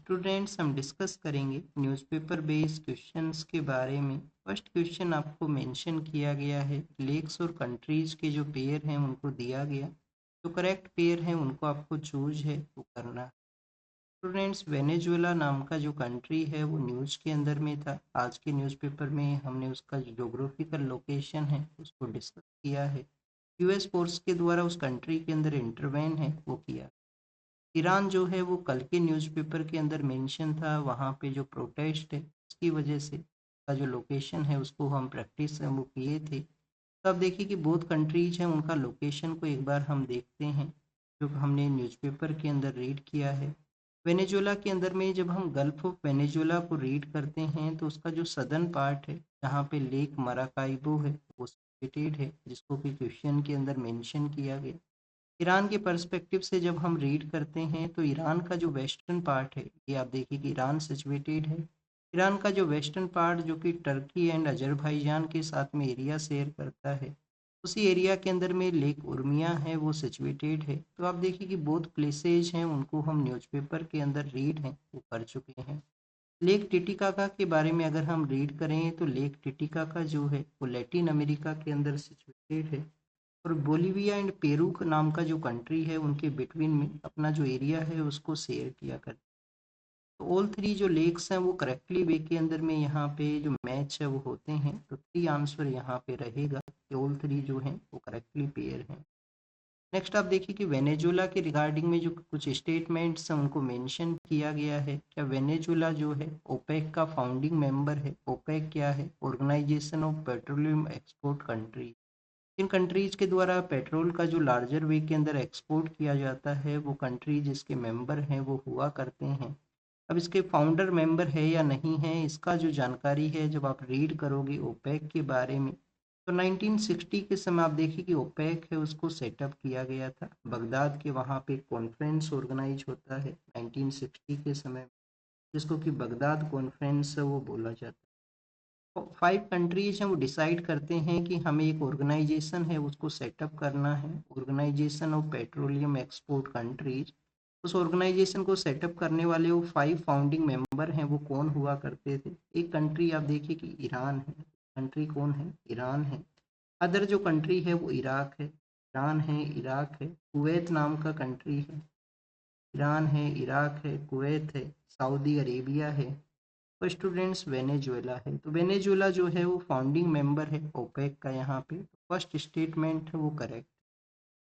Students हम discuss करेंगे newspaper based questions के बारे में। फर्स्ट क्वेश्चन आपको मेंशन किया गया है, लेक्स और कंट्रीज के जो पेयर हैं उनको दिया गया, जो करेक्ट पेयर हैं उनको आपको चूज है वो करना। स्टूडेंट्स, वेनेजुएला नाम का जो कंट्री है वो न्यूज़ के अंदर में था। आज के न्यूज़पेपर में हमने उसका जो जोग्राफिकल लोकेशन है उसको डिस्कस किया है। यूएस फोर्स के द्वारा उस कंट्री के अंदर इंटरवेन है वो किया। ईरान जो है वो कल के न्यूज़पेपर के अंदर मेंशन था, वहाँ पे जो प्रोटेस्ट है उसकी वजह से का जो लोकेशन है उसको हम प्रैक्टिस वो किए थे। तो अब देखिए कि बोथ कंट्रीज हैं, उनका लोकेशन को एक बार हम देखते हैं जो हमने न्यूज़पेपर के अंदर रीड किया है। वेनेजुएला के अंदर में जब हम गल्फ ऑफ वेनेजुएला को रीड करते हैं तो उसका जो सदर्न पार्ट है जहाँ पे लेक मराकाइबो है वो सिचुएटेड है, जिसको कि क्वेश्चन के अंदर मेंशन किया गया। ईरान के पर्सपेक्टिव से जब हम रीड करते हैं तो ईरान का जो वेस्टर्न पार्ट है, ये आप देखिए कि ईरान सिचुएटेड है। ईरान का जो वेस्टर्न पार्ट जो कि टर्की एंड अजरबैजान के साथ में एरिया शेयर करता है, उसी एरिया के अंदर में लेक उर्मिया है वो सिचुएटेड है। तो आप देखिए कि बोथ प्लेसेज हैं उनको हम न्यूज़पेपर के अंदर रीड हैं वो कर चुके हैं। लेक टिटिकाका के बारे में अगर हम रीड करें तो लेक टिटिकाका जो है वो लैटिन अमेरिका के अंदर सिचुएटेड है, और बोलिविया एंड पेरू का नाम का जो कंट्री है उनके बिटवीन में अपना जो एरिया है उसको शेयर किया करते। तो ऑल थ्री जो लेक्स हैं वो करेक्टली वे के अंदर में यहाँ पे जो मैच है वो होते हैं, तो थ्री आंसर यहाँ पे रहेगा कि ऑल थ्री जो हैं वो करेक्टली पेयर हैं। नेक्स्ट आप देखिए कि वेनेजुएला के रिगार्डिंग में जो कुछ स्टेटमेंट्स हैं उनको मेंशन किया गया है। क्या वेनेजुएला जो है ओपेक का फाउंडिंग मेंबर है? ओपेक क्या है? Organization of petroleum export country. इन कंट्रीज के द्वारा पेट्रोल का जो लार्जर वे के अंदर एक्सपोर्ट किया जाता है वो कंट्री जिसके मेंबर हैं वो हुआ करते हैं। अब इसके फाउंडर मेंबर है या नहीं है, इसका जो जानकारी है जब आप रीड करोगे ओपेक के बारे में, तो 1960 के समय आप देखिए कि ओपेक है उसको सेटअप किया गया था बगदाद के, वहाँ पे कॉन्फ्रेंस ऑर्गेनाइज होता है 1960 के समय, जिसको कि बगदाद कॉन्फ्रेंस वो बोला जाता है। 5 कंट्रीज हैं वो डिसाइड करते हैं कि हमें एक ऑर्गेनाइजेशन है उसको सेटअप करना है, organization of petroleum export countries. उस ऑर्गेनाइजेशन को सेटअप करने वाले वो 5 फाउंडिंग मेंबर हैं वो कौन हुआ करते थे? एक कंट्री आप देखिए कि ईरान है। कंट्री कौन है? ईरान है। अदर जो कंट्री है वो इराक है, ईरान है, इराक है। कुवैत नाम का कंट्री है। ईरान है, इराक है, कुवैत है, सऊदी अरेबिया है। और स्टूडेंट्स वेनेजुएला है। तो वेनेजुएला जो है वो फाउंडिंग मेंबर है ओपेक का। यहाँ पे फर्स्ट स्टेटमेंट है वो करेक्ट।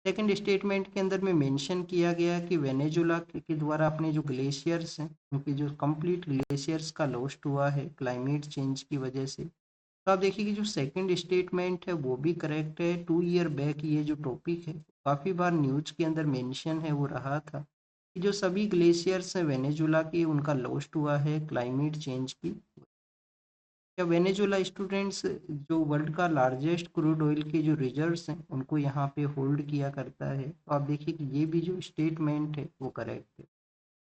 सेकंड स्टेटमेंट के अंदर में मेंशन किया गया कि वेनेजुएला के द्वारा अपने जो ग्लेशियर्स हैं उनकी जो कंप्लीट ग्लेशियर्स का लॉस्ट हुआ है क्लाइमेट चेंज की वजह से। तो आप देखिए कि जो सेकंड स्टेटमेंट है वो भी करेक्ट है। 2 ईयर बैक ये जो टॉपिक है काफ़ी बार न्यूज के अंदर मेंशन है वो रहा था कि जो सभी ग्लेशियर्स हैं वेनेजुएला के उनका लॉस्ट हुआ है क्लाइमेट चेंज की। या वेनेजुएला स्टूडेंट्स जो वर्ल्ड का लार्जेस्ट क्रूड ऑयल के जो रिजर्व्स हैं उनको यहाँ पे होल्ड किया करता है। तो आप देखिए कि ये भी जो स्टेटमेंट है वो करेक्ट है।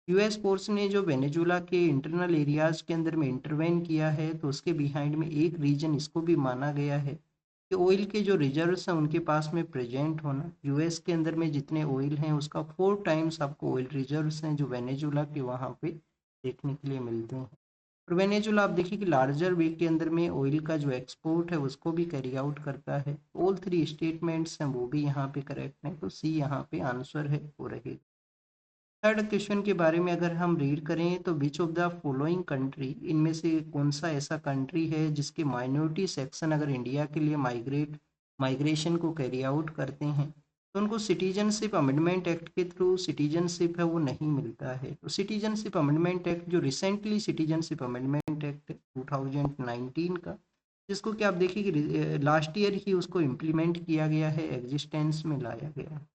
यूएस फोर्स ने जो वेनेजुएला के इंटरनल एरियाज के अंदर में इंटरवेन किया है तो उसके बिहाइंड में एक रीजन इसको भी माना गया है कि ऑयल के जो रिजर्व्स हैं उनके पास में प्रेजेंट होना। यूएस के अंदर में जितने ऑयल हैं उसका 4 टाइम्स आपको ऑयल रिजर्व्स हैं जो वेनेजुएला के वहाँ पे देखने के लिए मिलते हैं। और वेनेजुएला आप देखिए कि लार्जर वे के अंदर में ऑयल का जो एक्सपोर्ट है उसको भी कैरी आउट करता है। ऑल थ्री स्टेटमेंट्स हैं वो भी यहाँ पे करेक्ट हैं, तो सी यहाँ पे आंसर है वो रहेगा। थर्ड क्वेश्चन के बारे में अगर हम रीड करें तो which of the following country, इनमें से कौन सा ऐसा कंट्री है जिसके माइनॉरिटी सेक्शन अगर इंडिया के लिए माइग्रेशन को कैरी आउट करते हैं तो उनको सिटीजनशिप अमेंडमेंट एक्ट के थ्रू सिटीजनशिप है वो नहीं मिलता है। तो सिटीजनशिप अमेंडमेंट एक्ट जो रिसेंटली सिटीजनशिप अमेंडमेंट एक्ट 2019 का, जिसको कि आप देखिए कि लास्ट ईयर ही उसको इम्प्लीमेंट किया गया है, एग्जिस्टेंस में लाया गया है।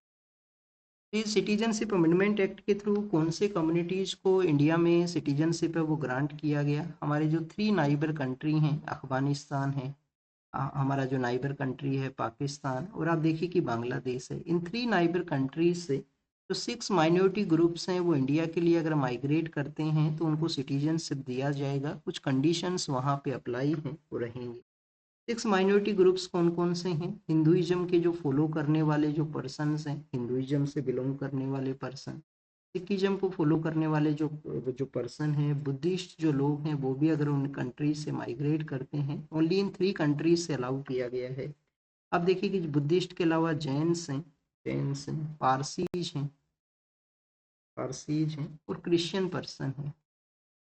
इस सिटीजनशिप अमेंडमेंट एक्ट के थ्रू कौन से कम्युनिटीज़ को इंडिया में सिटीजनशिप है वो ग्रांट किया गया? हमारे जो 3 नाइबर कंट्री हैं, अफगानिस्तान है, हमारा जो नाइबर कंट्री है पाकिस्तान, और आप देखिए कि बांग्लादेश है। इन 3 नाइबर कंट्रीज से जो 6 माइनॉरिटी ग्रुप्स हैं वो इंडिया के लिए अगर माइग्रेट करते हैं तो उनको सिटीजनशिप दिया जाएगा। कुछ कंडीशंस वहाँ पे अप्लाई हैं वो रहेंगी। 6 माइनॉरिटी ग्रुप्स कौन कौन से हैं? हिंदुइज्म के जो फॉलो करने वाले जो पर्सन्स हैं, हिंदुइज्म से बिलोंग करने वाले पर्सन, सिखिज्म को फॉलो करने वाले जो पर्सन हैं, बुद्धिस्ट जो लोग हैं, वो भी अगर उन कंट्रीज से माइग्रेट करते हैं, ओनली इन 3 कंट्रीज से अलाउ किया गया है। आप देखिए कि बुद्धिस्ट के अलावा जैन्स हैं, पारसीज हैं और क्रिश्चियन पर्सन हैं।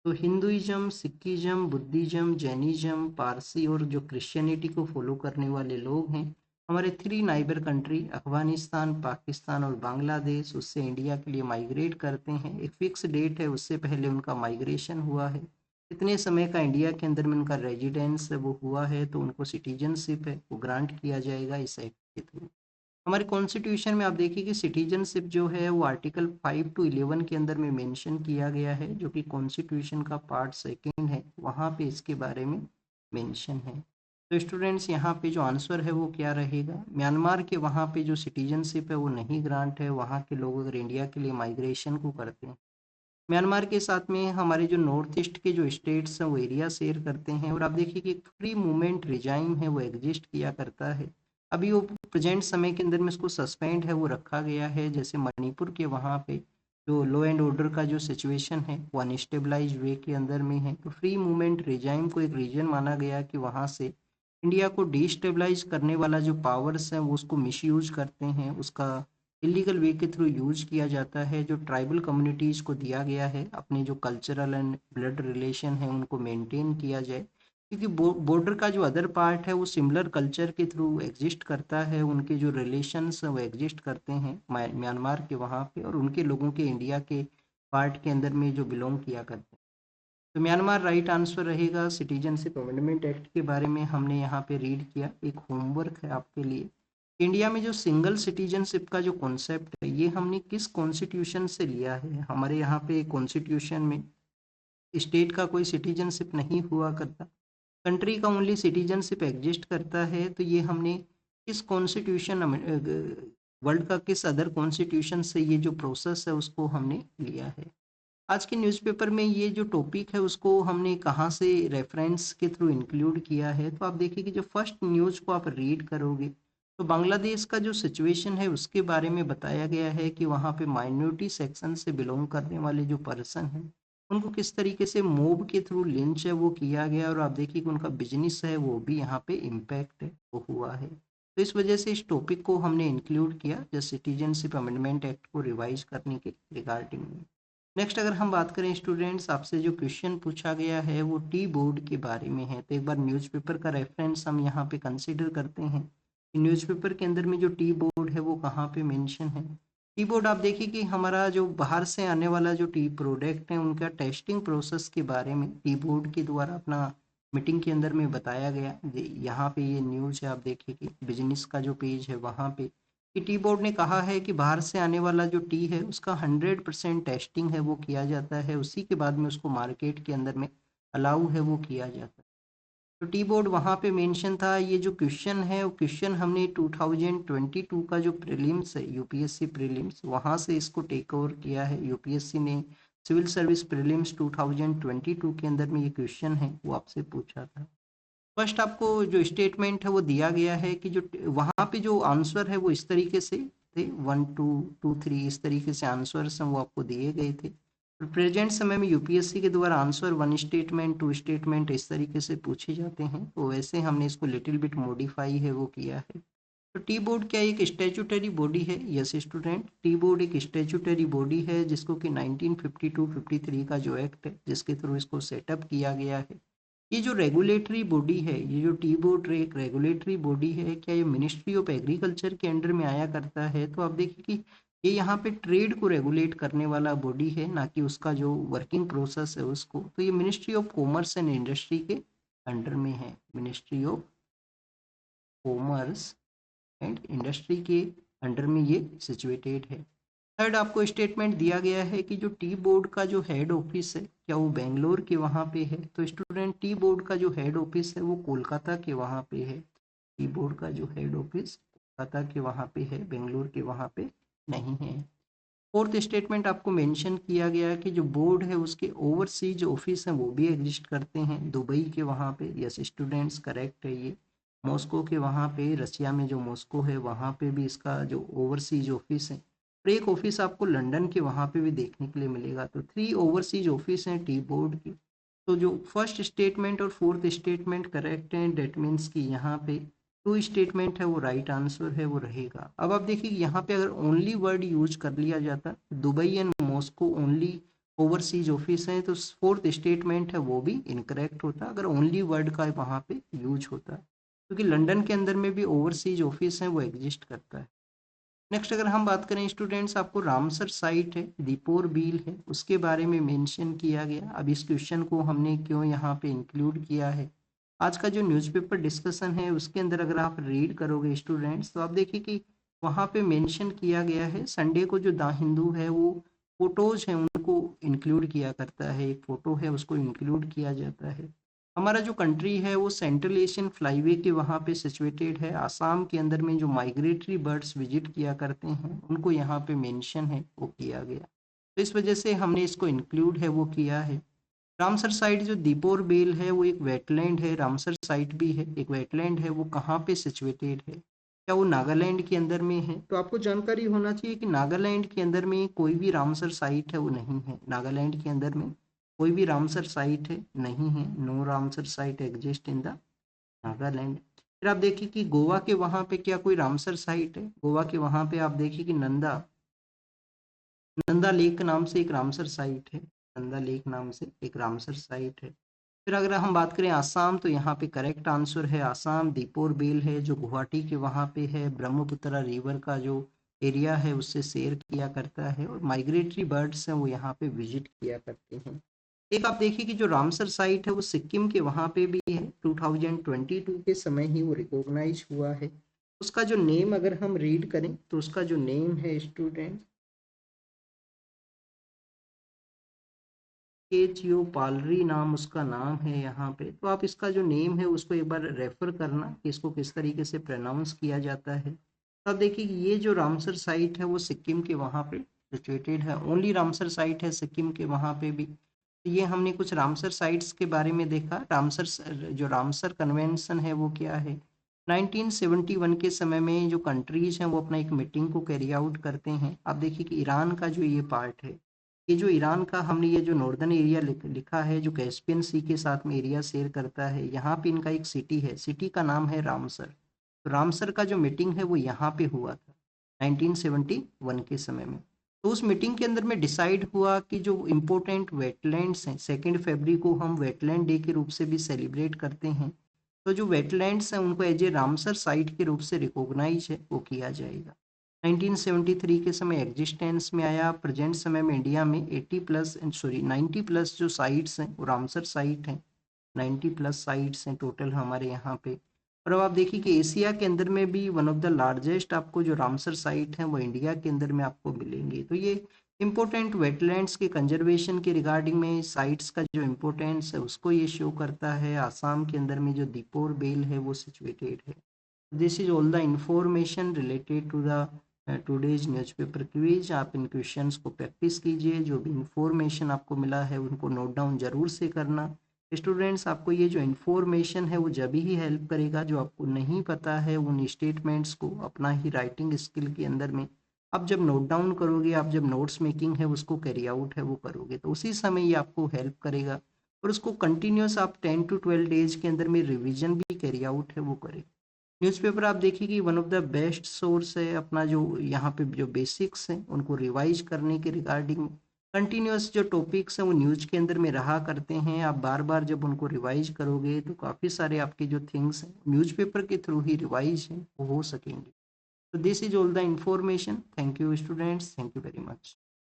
तो Hinduism, Sikhism, Buddhism, Jainism, Parsi और जो क्रिश्चियनिटी को फॉलो करने वाले लोग हैं, हमारे 3 नाइबर कंट्री अफगानिस्तान, पाकिस्तान और बांग्लादेश, उससे इंडिया के लिए माइग्रेट करते हैं। एक फिक्स डेट है, उससे पहले उनका माइग्रेशन हुआ है, इतने समय का इंडिया के अंदर में उनका रेजिडेंस है वो हुआ है, तो उनको सिटीजनशिप है वो ग्रांट किया जाएगा इस एक्ट के थ्रू। हमारे कॉन्स्टिट्यूशन में आप देखिए कि सिटीजनशिप जो है वो आर्टिकल 5 to 11 के अंदर में मेंशन किया गया है, जो कि कॉन्स्टिट्यूशन का पार्ट सेकंड है, वहाँ पे इसके बारे में मेंशन है। तो स्टूडेंट्स यहाँ पे जो आंसर है वो क्या रहेगा, म्यांमार के वहाँ पे जो सिटीजनशिप है वो नहीं ग्रांट है, वहाँ के लोग अगर इंडिया के लिए माइग्रेशन को करते हैं। म्यांमार के साथ में हमारे जो नॉर्थ ईस्ट के जो स्टेट्स हैं वो एरिया शेयर करते हैं, और आप देखिए कि एक फ्री मूवमेंट रिजाइम है वो एग्जिस्ट किया करता है। अभी वो प्रेजेंट समय के अंदर में इसको सस्पेंड है वो रखा गया है, जैसे मणिपुर के वहाँ पे जो लॉ एंड ऑर्डर का जो सिचुएशन है वो अनस्टेबलाइज वे के अंदर में है, तो फ्री मूवमेंट रिजाइम को एक रीजन माना गया कि वहाँ से इंडिया को डिस्टेबलाइज करने वाला जो पावर्स है वो उसको मिसयूज करते हैं, उसका इलीगल वे के थ्रू यूज किया जाता है। जो ट्राइबल कम्युनिटीज़ को दिया गया है अपने जो कल्चरल एंड ब्लड रिलेशन है उनको मेंटेन किया जाए, क्योंकि बॉर्डर का जो अदर पार्ट है वो सिमिलर कल्चर के थ्रू एग्जिस्ट करता है, उनके जो रिलेशंस वो एग्जिस्ट करते हैं म्यांमार के वहाँ पे, और उनके लोगों के इंडिया के पार्ट के अंदर में जो बिलोंग किया करते हैं। तो म्यांमार राइट आंसर रहेगा। सिटीजनशिप अमेंडमेंट एक्ट के बारे में हमने यहाँ पे रीड किया, एक होमवर्क है आपके लिए। इंडिया में जो सिंगल सिटीजनशिप का जो कॉन्सेप्ट है ये हमने किस कॉन्स्टिट्यूशन से लिया है, हमारे यहाँ पे कॉन्स्टिट्यूशन में स्टेट का कोई सिटीजनशिप नहीं हुआ करता, कंट्री का ओनली सिटीजनशिप एग्जिस्ट करता है, तो ये हमने किस कॉन्स्टिट्यूशन वर्ल्ड का किस अदर कॉन्स्टिट्यूशन से ये जो प्रोसेस है उसको हमने लिया है। आज के न्यूज़पेपर में ये जो टॉपिक है उसको हमने कहाँ से रेफरेंस के थ्रू इंक्लूड किया है, तो आप देखिए कि जो फर्स्ट न्यूज़ को आप रीड करोगे तो बांग्लादेश का जो सिचुएशन है उसके बारे में बताया गया है कि वहाँ पे माइनॉरिटी सेक्शन से बिलोंग करने वाले जो पर्सन हैं उनको किस तरीके से मोब के थ्रू लिंच है वो किया गया, और आप देखिए कि उनका बिजनेस है वो भी यहाँ पे इम्पैक्ट है वो हुआ है। तो इस वजह से इस टॉपिक को हमने इंक्लूड किया जब सिटीजनशिप अमेंडमेंट एक्ट को रिवाइज करने के रिगार्डिंग में। नेक्स्ट अगर हम बात करें स्टूडेंट्स, आपसे जो क्वेश्चन पूछा गया है वो टी बोर्ड के बारे में है, तो एक बार न्यूज़पेपर का रेफरेंस हम यहाँ पे कंसीडर करते हैं कि न्यूज़पेपर के अंदर में जो टी बोर्ड है वो कहाँ पे मेंशन है। टी बोर्ड आप देखिए कि हमारा जो बाहर से आने वाला जो टी प्रोडक्ट है उनका टेस्टिंग प्रोसेस के बारे में टी बोर्ड के द्वारा अपना मीटिंग के अंदर में बताया गया। यहाँ पे ये न्यूज़ है, आप देखिए कि बिजनेस का जो पेज है वहाँ पे कि टी बोर्ड ने कहा है कि बाहर से आने वाला जो टी है उसका 100% टेस्टिंग है वो किया जाता है, उसी के बाद में उसको मार्केट के अंदर में अलाउ है वो किया जाता है। तो टी बोर्ड वहाँ पे मेंशन था। ये जो क्वेश्चन है वो क्वेश्चन हमने 2022 का जो प्रीलिम्स है यूपीएससी प्रीलिम्स वहाँ से इसको टेक ओवर किया है। यूपीएससी ने सिविल सर्विस प्रीलिम्स 2022 के अंदर में ये क्वेश्चन है वो आपसे पूछा था। फर्स्ट आपको जो स्टेटमेंट है वो दिया गया है कि जो वहाँ पे जो आंसर है वो इस तरीके से थे, 1 2 2 3 इस तरीके से आंसर्स हैं वो आपको दिए गए थे। प्रेजेंट समय में यूपीएससी के द्वारा आंसर 1 स्टेटमेंट 2 स्टेटमेंट इस तरीके से पूछे जाते हैं, तो वैसे हमने इसको लिटिल बिट मॉडिफाई है वो किया है। तो टी बोर्ड क्या एक स्टेचुटरी बॉडी है? यस स्टूडेंट, टी बोर्ड एक स्टेचुटरी बॉडी है जिसको कि 1952-53 का जो एक्ट है जिसके थ्रू इसको सेटअप किया गया है। ये जो रेगुलेटरी बॉडी है, ये जो टी बोर्ड एक रेगुलेटरी बॉडी है, क्या ये मिनिस्ट्री ऑफ एग्रीकल्चर के अंडर में आया करता है? तो आप देखिए कि ये यहाँ पे ट्रेड को रेगुलेट करने वाला बॉडी है, ना कि उसका जो वर्किंग प्रोसेस है उसको। तो ये ministry of commerce and industry के अंडर में है, ministry of commerce and industry के अंडर में ये सिचुएटेड है। थर्ड आपको स्टेटमेंट दिया गया है कि जो टी बोर्ड का जो हेड ऑफिस है क्या वो बेंगलोर के वहाँ पे है? तो स्टूडेंट टी बोर्ड का जो हेड ऑफिस है वो कोलकाता के वहाँ पे है। टी बोर्ड का जो हेड ऑफिस कोलकाता के वहाँ पे है, बेंगलोर के वहाँ पे नहीं है। फोर्थ स्टेटमेंट आपको मेंशन किया गया है कि जो बोर्ड है उसके ओवरसीज ऑफिस हैं वो भी एग्जिस्ट करते हैं दुबई के वहाँ पे। यस स्टूडेंट्स, करेक्ट है ये। मॉस्को के वहाँ पे, रसिया में जो मॉस्को है वहाँ पे भी इसका जो ओवरसीज ऑफिस है और एक ऑफिस आपको लंदन के वहाँ पे भी देखने के लिए मिलेगा। तो 3 ओवरसीज ऑफिस हैं टी बोर्ड की। तो जो फर्स्ट स्टेटमेंट और फोर्थ स्टेटमेंट करेक्ट हैं, डेट मीन्स कि यहाँ पे 2 स्टेटमेंट है वो राइट आंसर है वो रहेगा। अब आप देखिए यहाँ पे अगर ओनली वर्ड यूज कर लिया जाता, Dubai and Moscow only overseas office है, तो फोर्थ स्टेटमेंट है वो भी इनकरेक्ट होता अगर ओनली वर्ड का वहाँ पे यूज होता, क्योंकि लंदन के अंदर में भी ओवरसीज ऑफिस है वो एग्जिस्ट करता है। नेक्स्ट अगर हम बात करें स्टूडेंट्स, आपको रामसर साइट है, दीपोर बील है, उसके बारे में मेंशन किया गया। अब इस क्वेश्चन को हमने क्यों यहाँ पे इंक्लूड किया है, आज का जो न्यूज़पेपर डिस्कशन है उसके अंदर अगर आप रीड करोगे स्टूडेंट्स, तो आप देखिए कि वहाँ पे मेंशन किया गया है संडे को जो द हिंदू है वो फोटोज हैं उनको इंक्लूड किया करता है, एक फोटो है उसको इंक्लूड किया जाता है। हमारा जो कंट्री है वो सेंट्रल एशियन फ्लाईवे के वहाँ पे सिचुएटेड है, आसाम के अंदर में जो माइग्रेटरी बर्ड्स विजिट किया करते हैं उनको यहाँ पे मेंशन है वो किया गया, तो इस वजह से हमने इसको इंक्लूड है वो किया है। रामसर साइट जो दीपोर बेल है वो एक वेटलैंड है, रामसर साइट भी है एक वेटलैंड है, वो कहाँ पे सिचुएटेड है, क्या वो नागालैंड के अंदर में है। तो आपको जानकारी होना चाहिए कि नागालैंड के अंदर में कोई भी रामसर साइट है वो नहीं है, नागालैंड के अंदर में कोई भी रामसर साइट है नहीं है, no Ramsar site exist in the Nagaland. फिर आप देखिए कि गोवा के वहाँ पे क्या कोई रामसर साइट है, गोवा के वहाँ पे आप देखिए कि नंदा नंदा लेक नाम से एक रामसर साइट है, नंदा लेक नाम से एक रामसर साइट है। फिर अगर हम बात करें आसाम, तो यहाँ पे करेक्ट आंसर है आसाम, दीपोर बेल है जो गुवाहाटी के वहाँ पे है, ब्रह्मपुत्र रिवर का जो एरिया है उससे शेयर किया करता है, और माइग्रेटरी बर्ड्स हैं वो यहाँ पे विजिट किया करते हैं। एक आप देखिए कि जो रामसर साइट है वो सिक्किम के वहाँ पे भी है, 2022 के समय ही वो रिकॉग्नाइज हुआ है। उसका जो नेम अगर हम रीड करें तो उसका जो नेम है स्टूडेंट, केचियो पालरी नाम उसका नाम है यहाँ पे। तो आप इसका जो नेम है उसको एक बार रेफर करना कि इसको किस तरीके से प्रोनाउंस किया जाता है। तो आप देखिए कि ये जो रामसर साइट है वो सिक्किम के वहाँ पे सिचुएटेड है, ओनली रामसर साइट है सिक्किम के वहाँ पे भी। तो ये हमने कुछ रामसर साइट्स के बारे में देखा। जो रामसर कन्वेंशन है वो क्या है, 1971 के समय में जो कंट्रीज हैं वो अपना एक मीटिंग को कैरी आउट करते हैं। आप देखिए कि ईरान का जो ये पार्ट है, ये जो ईरान का हमने ये जो नॉर्दर्न एरिया लिखा है जो कैस्पियन सी के साथ में एरिया शेयर करता है, यहाँ पे इनका एक सिटी है, सिटी का नाम है रामसर। तो रामसर का जो मीटिंग है वो यहाँ पे हुआ था 1971 के समय में। तो उस मीटिंग के अंदर में डिसाइड हुआ कि जो इम्पोर्टेंट वेटलैंड्स हैं, 2 फरवरी को हम वेटलैंड डे के रूप से भी सेलिब्रेट करते हैं, तो जो वेटलैंड्स हैं उनको एज ए रामसर साइट के रूप से रिकॉग्नाइज है वो किया जाएगा। 1973 के समय एग्जिस्टेंस में आया, प्रेजेंट समय में इंडिया में 90 प्लस जो साइट्स हैं वो रामसर साइट हैं, 90 प्लस साइट्स हैं टोटल हमारे यहाँ पे। और अब आप देखिए कि एशिया के अंदर में भी वन ऑफ द लार्जेस्ट आपको जो रामसर साइट हैं वो इंडिया के अंदर में आपको मिलेंगे। तो ये इम्पोर्टेंट वेटलैंड्स के कंजर्वेशन के रिगार्डिंग में साइट्स का जो इम्पोर्टेंस है उसको ये शो करता है। आसाम के अंदर में जो दीपोर बेल है वो सिचुएटेड है। This is all the information related to the today's newspaper quiz. आप इन क्वेश्चंस को प्रैक्टिस कीजिए, जो भी इंफॉर्मेशन आपको मिला है उनको नोट डाउन जरूर से करना। स्टूडेंट्स, आपको ये जो इन्फॉर्मेशन है वो जब ही हेल्प करेगा जो आपको नहीं पता है उन स्टेटमेंट्स को अपना ही राइटिंग स्किल के अंदर में आप जब नोट डाउन करोगे, आप जब नोट्स मेकिंग है उसको कैरी आउट है वो करोगे, तो उसी समय ये आपको हेल्प करेगा। और उसको कंटिन्यूस आप 10 to 12 डेज के अंदर में रिविजन भी कैरी आउट है वो करें। न्यूज़पेपर आप देखिए कि one of the best source है अपना, जो यहाँ पे जो बेसिक्स हैं उनको रिवाइज करने के रिगार्डिंग कंटिन्यूस जो टॉपिक्स हैं वो न्यूज के अंदर में रहा करते हैं। आप बार बार जब उनको रिवाइज करोगे तो काफ़ी सारे आपके जो थिंग्स हैं न्यूज़पेपर के थ्रू ही रिवाइज हैं वो हो सकेंगे। तो this is all the information. Thank you students, thank you very much.